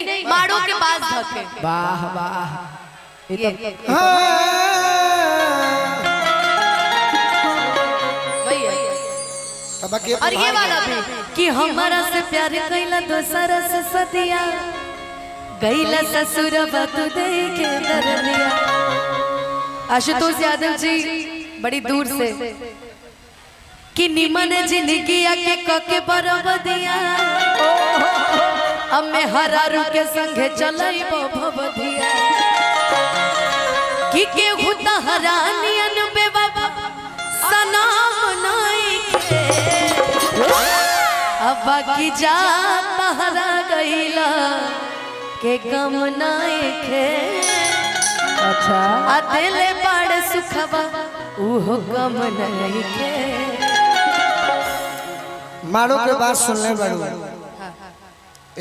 माड़ों के पास धके। वाह वाह और ये वाला भी कि हमारा से प्यार कैला दोसरा से सदिया गैला ससुर बतु दे के दरदिया। आशुतोष यादव जी बड़ी दूर से कि निमन जिंदगी के कके बरबदिया अब मैं हरारू के संगे चलैबो भवदिया कि केहू तहरानियन बेवफा सनाम नहीं के अब बाकी जा तहरा गईला के गम नहीं के। अच्छा आ दिले बड़ सुखबा उहो गम नहीं के। मारो के बात सुनले बड़ू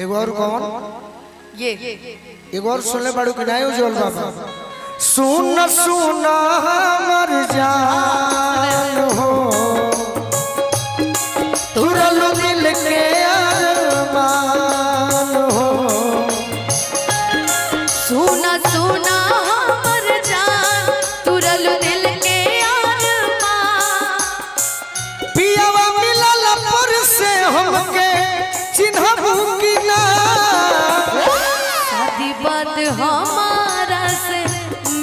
एगो और कौन ये एगो और सुनले बड़ू कि नहीं उज्जवल बाबा सुन सुन हमर जान हो तुरल दिल के अरमान हो सुना सुना हमर जान तुरल दिल के अरमान पियावा मिलल पर से हमके चिन्हबू कि ना शादी बात हमारा से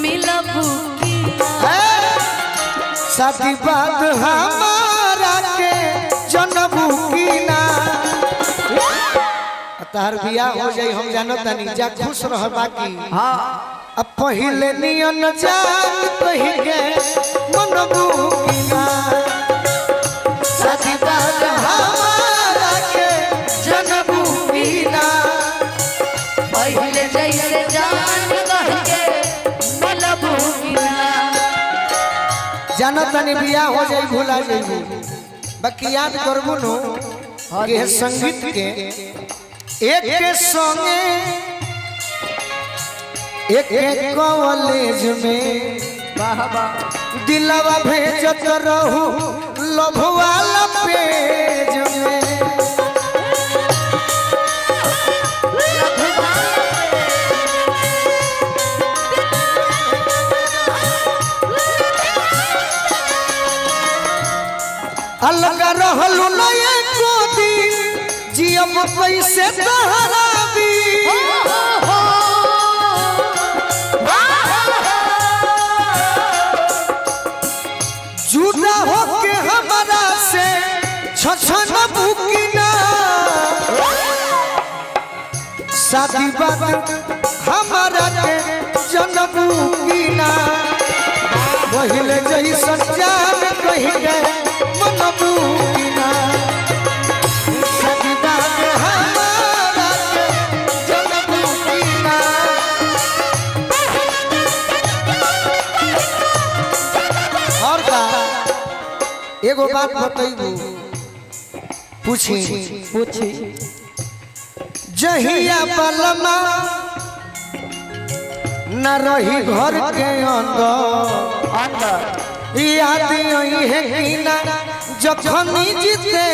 मिलबू कि ना शादी बात हमारा के जनबू कि ना तार बिया हो जाई हम जानो तनी जा खुश रह बाकी हां अब पहिले नियन जान कहि के मनबू कि ना शादी बात हमारा के जनबू कि ना पहले जैसे जान कह के मिलबू कि ना। जानो तनी बिया हो जाई भूला जाई बाकी याद करबू नो के संगीत के एक के संगे एक कॉलेज में दिलवा भेजत रहू लव वाला पेज में अलग रहलू न एको दिन जियब कैसे तहराबी जुदा होके हमारा से छछन बुकिना शादी बात हमारा के जनबू किना पहिले जैसन जान कहि के मनबू किना शादी बात हमारा के जनबू किना। और का एगो बात बतैबू पूछी जहिया बलमा न रही घर के अंदर याद आई है कि ना जखनी जीते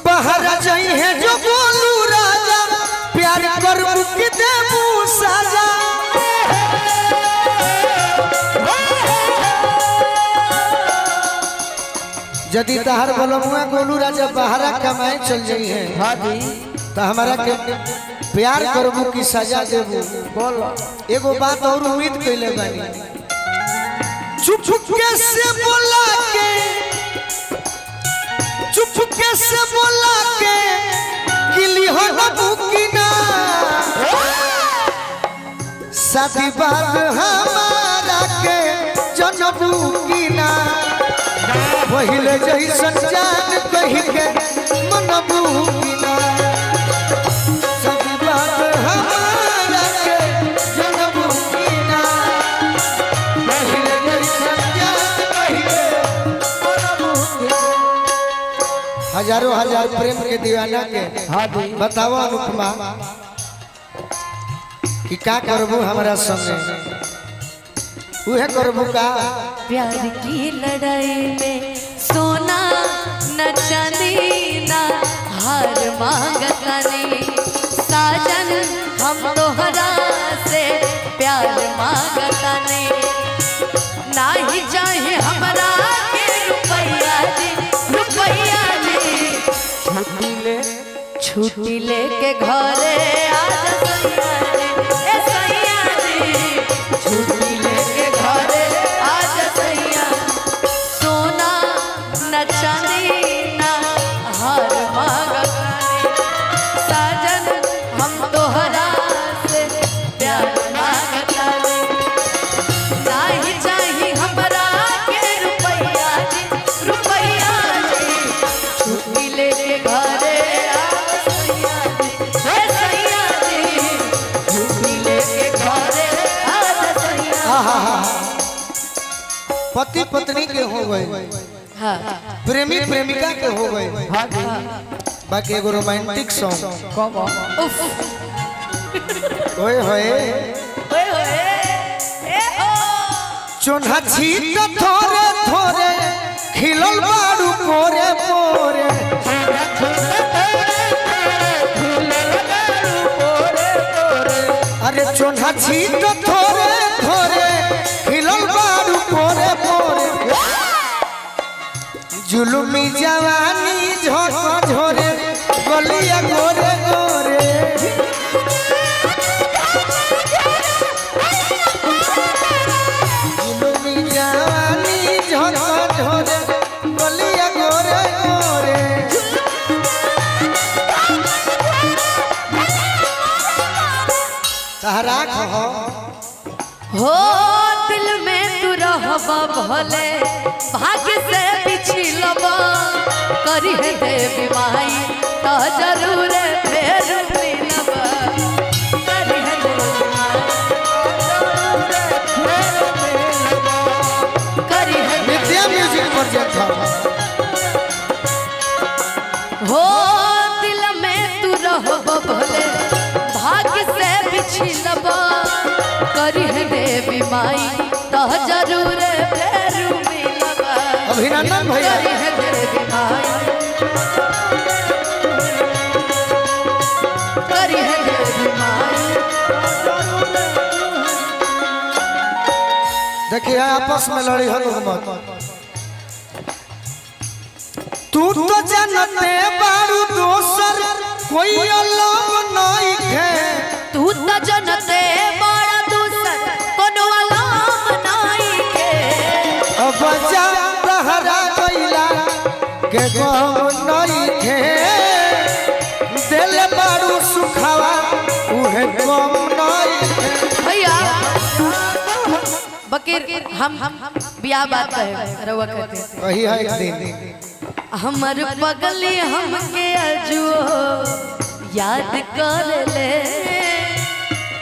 बाहर जाई है जो बोलू राजा प्यार करबू कि देबू साजा यदि तहार बोलमुआ गोलू राजा बाहरा कमाए चल जाई है तो हमारा के प्यार करबू कि सजा देबू बोल एगो बात और उम्मीद कइले बानी चुप कैसे बोला के चुप कैसे बोला के गिली हो न बुकिना शादी बात हमारा के जनबू किना पहिले जैसन जान कहि के मनबू किना शादी बात हमारा के जनबू किना पहिले जैसन जान कहि के मनबू किना। हजारों हजार प्रेम के दीवाना के बताओ अनुपमा कि का करबू हमारा संगे उहे करबू का प्यार की लड़ाई में सोना न चांदी ना हार मांगता नहीं साजन हम तोहरा से प्यार मांगता नहीं ना ही चाहे हमरा के रुपया जी छुट्टी लेके घरे आजा सैया जी छुट्टी लेके घरे आजा सैया सोना न चांदी ना हार मांगता साजन हम तोहरा से प्यार मांगता ना ही चाही हमरा के रुपया जी छुट्टी लेके घरे पति पत्नी के हो गए प्रेमी प्रेमिका के हो गए बाकी एगो रोमांटिक सॉन्ग ओए होए चोन्हा छीट थोरे थोरे खिलल बाड़ू पोरे पोरे अरे चोन्हा छीट थोरे थोरे खिलल बाड़ू पोरे पोरे जुलुमी जवानी झोंक झोरे गलिया गोरे गोरे जुलुमी जवानी झोंक झोरे गलिया गोरे गोरे तहरा हो दिल में तू रहबा भले भाग्य से पिछलबा करी है देवी माई तो जरूर फेर मिलबा करी है देवी माई करी है नित्या म्यूजिक प्रोजेक्ट हो दिल में तू रहबा भले भाग्य से पिछलबा करी है देवी माई तो जरूर फेर मिलबा अभिनंदन भैया करी है देवी माई करी है देवी माई देखिए आपस में लड़ी हो लोग मत तू तो जानते बारू दोसर कोई अलग नहीं है तू तो जनते बड़ा दूसर कोनो अलाम नहीं के अब जा तहरा गइला के गम नहीं है दिल बारू सुखावा उहे गम नहीं है भैया बकीर हम बियाह बात है रउआ कहते वही है एक दिन हमर पगली हमके अजुओ याद कर ले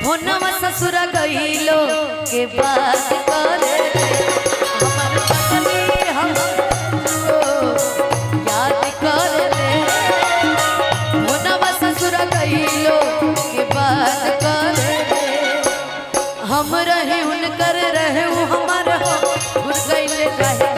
फोनवा ससुर गइलो के बात कर ले हमर पगली हमको याद कर ले फोनवा ससुर गइलो के बात कर ले हम रहे उनकर रहे हमार भूल गइले काहे